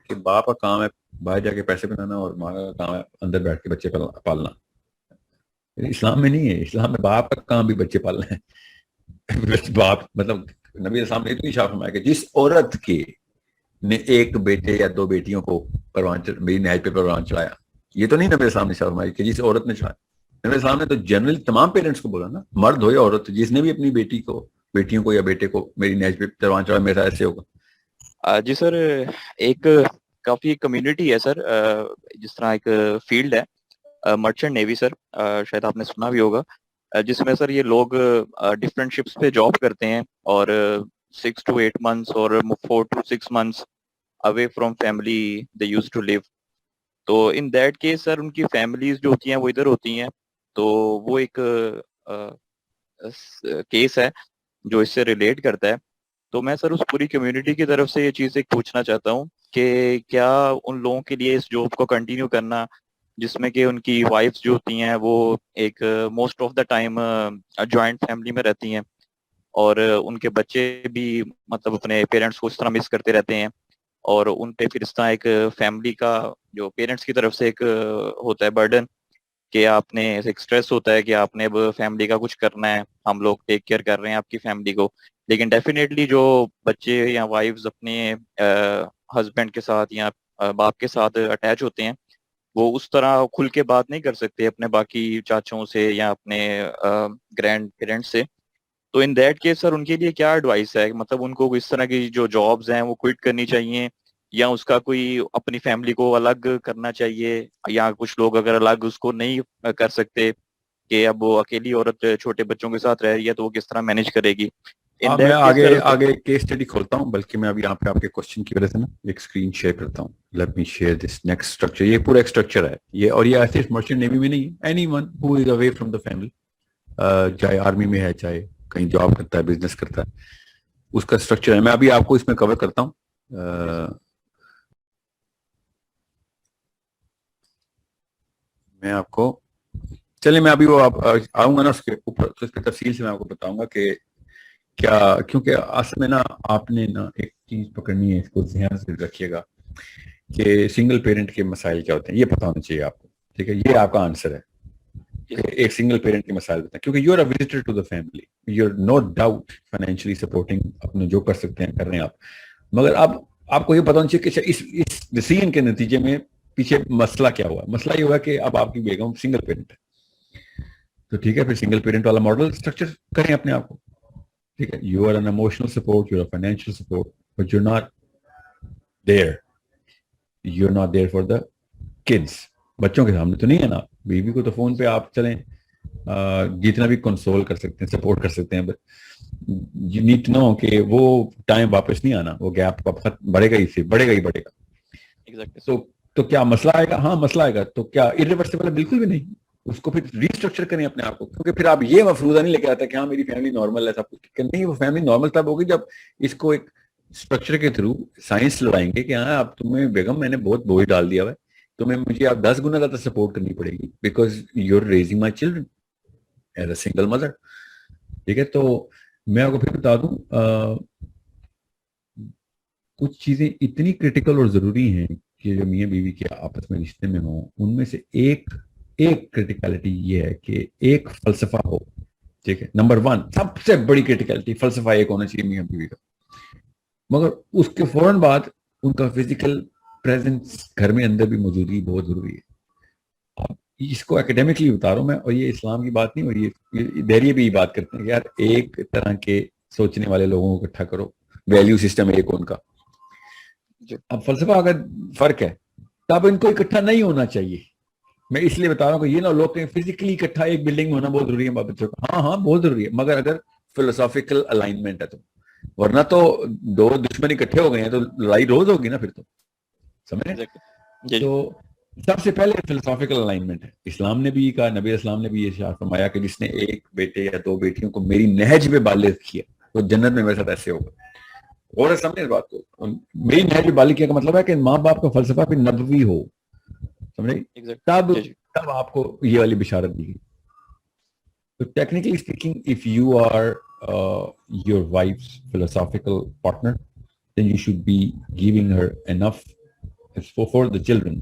کہ باپ کا کام ہے باہر جا کے پیسے بنانا اور ماں کا کام ہے اندر بیٹھ کے بچے پالنا. اسلام میں نہیں ہے. اسلام میں باپ کا کام بھی بچے پالنا ہے. باپ مطلب نبی اسلام نے اتنی شاف فرمایا کہ جس عورت کے نے ایک بیٹے یا دو بیٹیوں کو میری نہج پہ پروان چڑھایا, یہ تو نہیں نبی اسلام نے شاف فرمایا کہ جس عورت نے چڑھایا. نبی اسلام نے تو جنرلی تمام پیرنٹس کو بولا نا, مرد ہو یا عورت, جس نے بھی اپنی بیٹیوں کو یا بیٹے کو میری نہج پہ پروان چڑھایا میرا ایسے ہوگا. جی سر, ایک کافی کمیونٹی ہے سر, جس طرح ایک فیلڈ ہے مرچنٹ نیوی سر, شاید آپ نے سنا بھی ہوگا, جس میں سر یہ لوگ ڈفرینٹ شپس پہ جاب کرتے ہیں اور 6 to 8 months اور 4 to 6 months away from family they used to live. تو ان دیٹ کیس سر ان کی فیملیز جو ہوتی ہیں وہ ادھر ہوتی ہیں, تو وہ ایک کیس ہے جو اس سے ریلیٹ کرتا ہے. تو میں سر اس پوری کمیونٹی کی طرف سے یہ چیز ایک پوچھنا چاہتا ہوں کہ کیا ان لوگوں کے لیے اس جاب کو کنٹینیو کرنا جس میں کہ ان کی وائفس جو ہوتی ہیں وہ ایک most of the time joint family میں رہتی ہیں اور ان کے بچے بھی مطلب اپنے پیرنٹس کو اس طرح مس کرتے رہتے ہیں, اور ان پہ پھر اس طرح ایک فیملی کا جو پیرنٹس کی طرف سے ایک ہوتا ہے برڈن کہ آپ نے ایک اسٹریس ہوتا ہے کہ آپ نے اب فیملی کا کچھ کرنا ہے, ہم لوگ ٹیک کیئر کر رہے ہیں آپ کی فیملی کو, لیکن ڈیفینیٹلی جو بچے یا وائفز اپنے ہسبینڈ کے ساتھ یا باپ کے ساتھ اٹیچ ہوتے ہیں وہ اس طرح کھل کے بات نہیں کر سکتے اپنے باقی چاچوں سے یا اپنے گرینڈ پیرنٹس سے. تو ان دیٹ کیس سر ان کے لیے کیا ایڈوائس ہے, مطلب ان کو اس طرح کی جو جابز ہیں وہ کوئٹ کرنی چاہیے یا اس کا کوئی اپنی فیملی کو الگ کرنا چاہیے, یا کچھ لوگ اگر الگ اس کو نہیں کر سکتے کہ اب وہ اکیلی عورت چھوٹے بچوں کے ساتھ رہ رہی ہے تو وہ کس طرح مینج کرے گی. میں آگے کیس اسٹڈی کھولتا ہوں, بلکہ میں ابھی یہاں پہ آپ کے کوشچن کی وجہ سے نا ایک اسکرین شیئر کرتا ہوں. Let me share this next structure. یہ پورا ایک اسٹرکچر ہے یہ, اور یہ صرف مرچنٹ نیوی میں نہیں ہے, any one who is away from the family, چاہے آرمی میں ہے چاہے کہیں جاب کرتا ہے بزنس کرتا ہے, اس کا اسٹرکچر ہے. میں ابھی آپ کو اس میں کور کرتا ہوں. میں آپ کو چلے میں ابھی وہ آؤں گا نا اس کے اوپر تو اس پہ تفصیل سے میں آپ کو بتاؤں گا کہ کیا, کیونکہ اصل میں نا آپ نے نا ایک چیز پکڑنی ہے, اس کو ذہن سے رکھیے گا کہ سنگل پیرنٹ کے مسائل کیا ہوتے ہیں, یہ پتا ہونا چاہیے آپ کو. ٹھیک ہے, یہ آپ کا آنسر ہے کہ ایک سنگل پیرنٹ کے مسائل ہوتے ہیں, کیونکہ you are a visitor to the family, you are no doubt financially supporting, اپنے جو کر سکتے ہیں کر رہے ہیں آپ, مگر اب آپ کو یہ پتا ہونا چاہیے کہ اس ڈیسیژن کے نتیجے میں پیچھے مسئلہ کیا ہوا. مسئلہ یہ ہوا کہ اب آپ کی بیگم سنگل پیرنٹ ہے, تو ٹھیک ہے پھر سنگل پیرنٹ والا ماڈل اسٹرکچر کریں اپنے آپ کو. ٹھیک ہے, you are an emotional support, you are financial support, but you not there, you are not there for the kids. بچوں کے سامنے تو نہیں ہے نا, بیوی کو تو فون پہ آپ چلیں جتنا بھی کنسول کر سکتے ہیں, سپورٹ کر سکتے ہیں, but you need to know کہ وہ ٹائم واپس نہیں آنا, وہ گیپ بڑھے گا ہی سے بڑھے گا. تو کیا مسئلہ آئے گا؟ ہاں مسئلہ آئے گا. تو کیا irreversible ہے؟ بالکل بھی نہیں. اس کو پھر ریسٹرکچر کریں اپنے آپ کو, کیونکہ پھر آپ یہ مفروضہ نہیں لے کے آتا کہ ہاں میری فیملی نارمل ہے سب کچھ نہیں. وہ فیملی نارمل تب ہوگی جب اس کو ایک اسٹرکچر کے تھرو سائنس لڑائیں گے کہ ہاں اب تمہیں بیگم میں نے بہت بوجھ ڈال دیا ہے, تمہیں مجھے اب 10 گنا زیادہ سپورٹ کرنی پڑے گی, because you are raising my children as a single mother. ٹھیک ہے, تو میں آپ کو پھر بتا دوں کچھ چیزیں اتنی کرٹیکل اور ضروری ہیں کہ جو میاں بیوی کے آپس میں رشتے میں ہوں, ان میں سے ایک کرٹیکلٹی یہ ہے کہ ایک فلسفہ ہو. ٹھیک ہے, نمبر 1 سب سے بڑی کرٹیکلٹی, فلسفہ ایک ہونا چاہیے میاں بیوی کا, مگر اس کے فوراً بعد ان کا فزیکل پریزنس گھر میں اندر بھی موجودگی بہت ضروری ہے. اب اس کو اکیڈیمکلی بتا رہا ہوں میں, اور یہ اسلام کی بات نہیں, اور یہ دہریے بھی بات کرتے ہیں کہ یار ایک طرح کے سوچنے والے لوگوں کو اکٹھا کرو, ویلیو سسٹم ایک ان کا. اب فلسفہ اگر فرق ہے تب ان کو اکٹھا نہیں ہونا چاہیے. میں اس لیے بتا رہا ہوں کہ یہ نا لوگ فزیکلی اکٹھا ایک بلڈنگ میں ہونا بہت ضروری ہے بچوں کا, ہاں بہت ضروری ہے, مگر اگر فلسافیکل الائنمنٹ ہے تو, ورنہ تو دو دشمن اکٹھے ہو گئے ہیں تو لڑائی روز ہوگی نا پھر تو, سمجھے. تو سب سے پہلے فلسافیکل الائنمنٹ ہے. اسلام نے بھی کہا, نبی اسلام نے بھی یہ ارشاد فرمایا کہ جس نے ایک بیٹے یا دو بیٹیوں کو میری نہج پہ بالغ کیا تو جنت میں میرے ساتھ ایسے ہوگا. اور سمجھے اس بات کو, میری نہج پہ بالغ کیا کا مطلب ہے کہ ماں باپ کا فلسفہ بھی نبوی ہو, سمجھے, تب آپ کو یہ والی بشارت دی گئی. تو technically speaking, if you are your wife's philosophical partner, then you should be giving her enough for the children.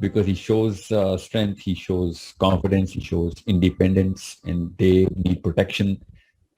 because he shows strength, he shows confidence, he shows independence, and they need protection.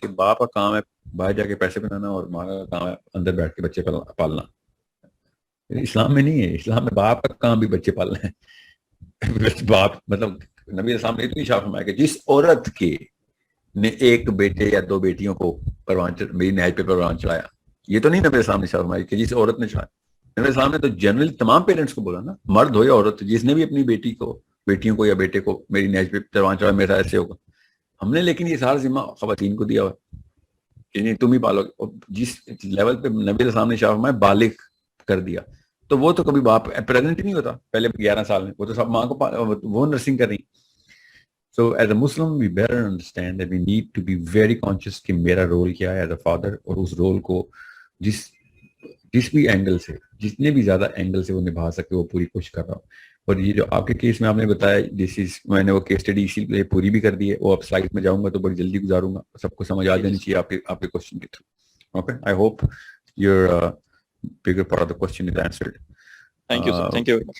کہ باپ کا کام ہے باہر جا کے پیسے بنانا اور ماں کا کام ہے اندر بیٹھ کے بچے پالنا. اسلام میں نہیں ہے. اسلام میں باپ کا کام بھی بچے پالنا ہے. باپ مطلب نبی اسلام نے اتنی شاف فرمایا کہ جس عورت کے نے ایک بیٹے یا دو بیٹیوں کو میری نہج پہ پروان چڑھایا, یہ تو نہیں نبی اسلام نے شاف فرمایا کہ جس عورت نے چڑھایا. نبی اسلام نے تو جنرل تمام پیرنٹس کو بولا نا, مرد ہو یا عورت, جس نے بھی اپنی بیٹیوں کو یا بیٹے کو میری نہج پہ پروان چڑھایا میرا ایسے ہوگا. ہم نے لیکن یہ سارا ذمہ خواتین کو دیا ہوا کہ نہیں تم ہی پالو گے. اور جس لیول پہ نبی اسلام نے شاف فرمایا بالغ کر دیا, تو وہ تو کبھی باپ پریگننٹ ہی نہیں ہوتا پہلے 11 سال میں, وہ تو سب ماں کو وہ نرسنگ کر رہی. So as a Muslim we better understand that we need to be very conscious کہ میرا رول کیا ہے as a father, اور اس رول کو جس بھی اینگل سے, جتنے بھی زیادہ اینگل سے وہ نبھا سکے وہ پوری کوشش کر رہا ہوں. اور یہ جو آپ کے کیس میں آپ نے بتایا میں نے وہ کیس اسٹڈی اسی لیے پوری بھی کر دی ہے, وہ اب سلائڈ میں جاؤں گا تو بڑی جلدی گزاروں گا, سب کو سمجھ آ جانی چاہیے آپ کے کوشچن کے through. Okay, I hope your bigger part of the question is answered. Thank you, sir. Thank you very much.